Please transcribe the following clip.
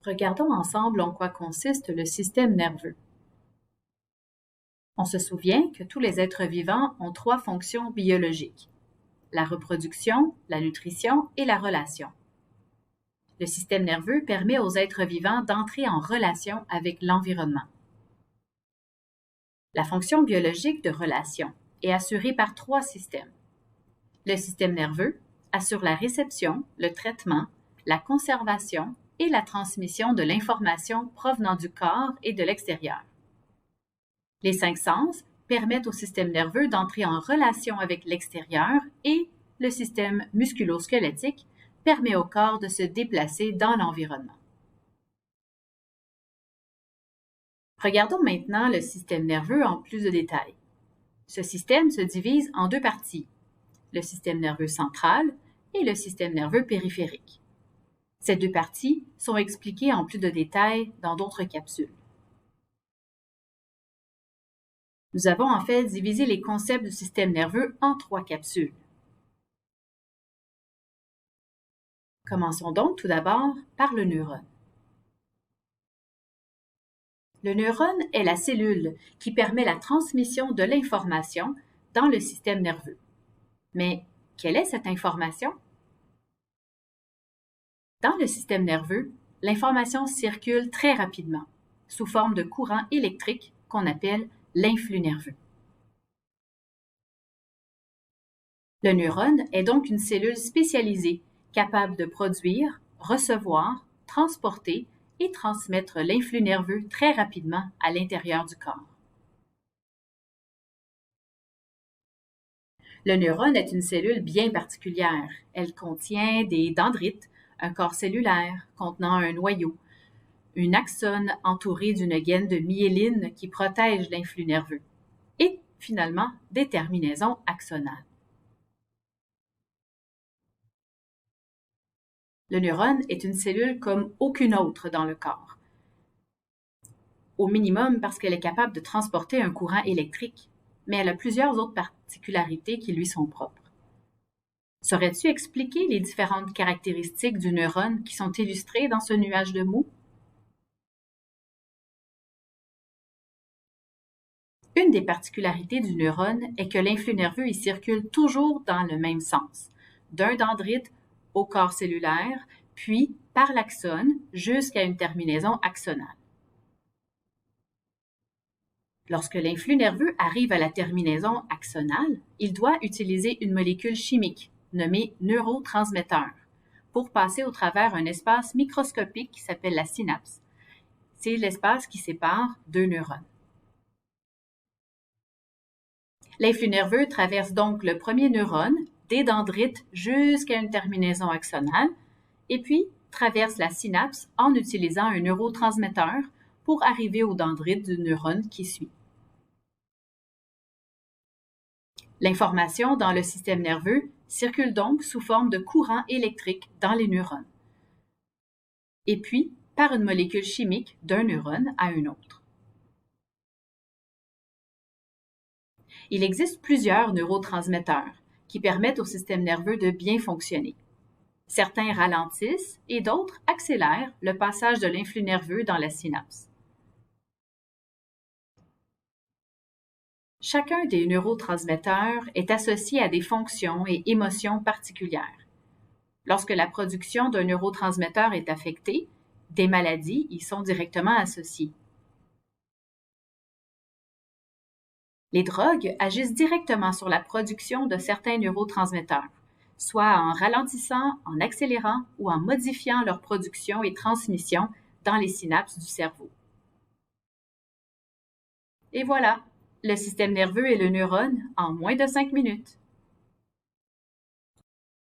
Regardons ensemble en quoi consiste le système nerveux. On se souvient que tous les êtres vivants ont 3 fonctions biologiques: la reproduction, la nutrition et la relation. Le système nerveux permet aux êtres vivants d'entrer en relation avec l'environnement. La fonction biologique de relation est assurée par 3 systèmes. Le système nerveux assure la réception, le traitement, la conservation et la transmission de l'information provenant du corps et de l'extérieur. Les 5 sens permettent au système nerveux d'entrer en relation avec l'extérieur et le système musculo-squelettique permet au corps de se déplacer dans l'environnement. Regardons maintenant le système nerveux en plus de détails. Ce système se divise en 2 parties, le système nerveux central et le système nerveux périphérique. Ces 2 parties sont expliquées en plus de détails dans d'autres capsules. Nous avons en fait divisé les concepts du système nerveux en 3 capsules. Commençons donc tout d'abord par le neurone. Le neurone est la cellule qui permet la transmission de l'information dans le système nerveux. Mais quelle est cette information? Dans le système nerveux, l'information circule très rapidement, sous forme de courant électrique qu'on appelle l'influx nerveux. Le neurone est donc une cellule spécialisée capable de produire, recevoir, transporter et transmettre l'influx nerveux très rapidement à l'intérieur du corps. Le neurone est une cellule bien particulière. Elle contient des dendrites, un corps cellulaire contenant un noyau, une axone entourée d'une gaine de myéline qui protège l'influx nerveux, et finalement des terminaisons axonales. Le neurone est une cellule comme aucune autre dans le corps. Au minimum parce qu'elle est capable de transporter un courant électrique, mais elle a plusieurs autres particularités qui lui sont propres. Saurais-tu expliquer les différentes caractéristiques du neurone qui sont illustrées dans ce nuage de mots? Une des particularités du neurone est que l'influx nerveux y circule toujours dans le même sens, d'un dendrite au corps cellulaire, puis par l'axone jusqu'à une terminaison axonale. Lorsque l'influx nerveux arrive à la terminaison axonale, il doit utiliser une molécule chimique nommée neurotransmetteur pour passer au travers un espace microscopique qui s'appelle la synapse. C'est l'espace qui sépare 2 neurones. L'influx nerveux traverse donc le premier neurone, des dendrites jusqu'à une terminaison axonale, et puis traverse la synapse en utilisant un neurotransmetteur pour arriver aux dendrites du neurone qui suit. L'information dans le système nerveux circule donc sous forme de courant électrique dans les neurones, et puis par une molécule chimique d'un neurone à un autre. Il existe plusieurs neurotransmetteurs qui permettent au système nerveux de bien fonctionner. Certains ralentissent et d'autres accélèrent le passage de l'influx nerveux dans la synapse. Chacun des neurotransmetteurs est associé à des fonctions et émotions particulières. Lorsque la production d'un neurotransmetteur est affectée, des maladies y sont directement associées. Les drogues agissent directement sur la production de certains neurotransmetteurs, soit en ralentissant, en accélérant ou en modifiant leur production et transmission dans les synapses du cerveau. Et voilà, le système nerveux et le neurone en moins de 5 minutes.